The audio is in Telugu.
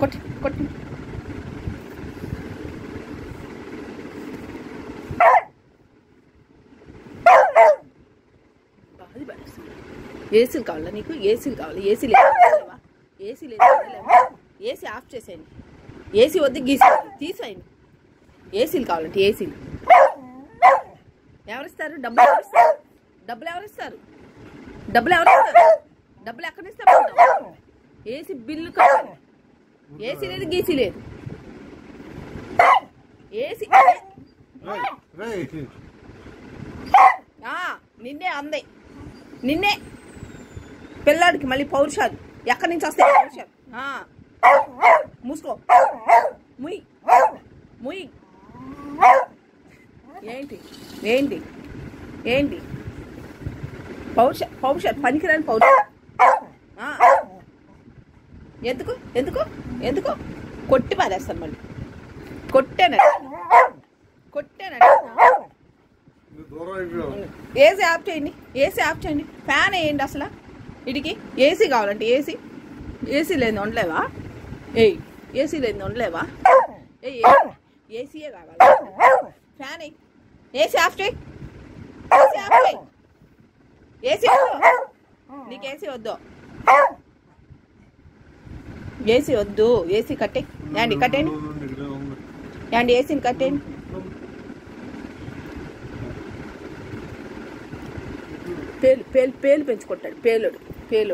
కొట్టి కొట్టి ఏసీలు కావాలా నీకు? ఏసీలు కావాలి. ఏసీ లేదు, ఏసీ లేదు. ఏసీ ఆఫ్ చేసేయండి. ఏసీ వద్దు, గీసేయండి, తీసేయండి. ఏసీలు కావాలంటే ఏసీలు ఎవరిస్తారు? డబ్బులు ఎవరిస్తారు? డబ్బులు ఎవరిస్తారు? డబ్బులు ఎవరిస్తారు? డబ్బులు ఎక్కడ ఇస్తారు? ఏసీ బిల్లు కావాలి. ఏసీ లేదు, గీసీ లేదు. ఏసీ నిన్నే అందే, నిన్నే పిల్లాడికి మళ్ళీ పౌరుషాలు ఎక్కడి నుంచి వస్తాయి? పౌరుషాలు మూసుకో, ముయ్ ముయ్. ఏంటి ఏంటి ఏంటి పౌరుషాలు? పనికిరాని పౌరుషాలు. ఎందుకు ఎందుకు ఎందుకు కొట్టి పారేస్తాను మళ్ళీ. కొట్టానండి ఏసీ ఆఫ్ చేయండి. ఏసీ ఆఫ్ చేయండి. ఫ్యాన్ వేయండి. అసలు ఇడికి ఏసీ కావాలంటే ఏసీ. ఏసీ లేని ఉండలేవా? ఏయ్, ఏసీ లేని ఉండలేవా? ఏసీయే కావాలి. ఫ్యాన్ వేయి. ఏసీ ఆఫ్ చేయి. ఏసీ ఆఫ్ చేయి. ఏసీ నీకు ఏసీ వద్దు. ఏసీ వద్దు. ఏసీ కట్టే యాండి, కట్టేయండి యాండి. ఏసీని కట్టేయండి. పేలు పేలు పేలు పెంచుకుంటాడు. పేలుడు పేలుడు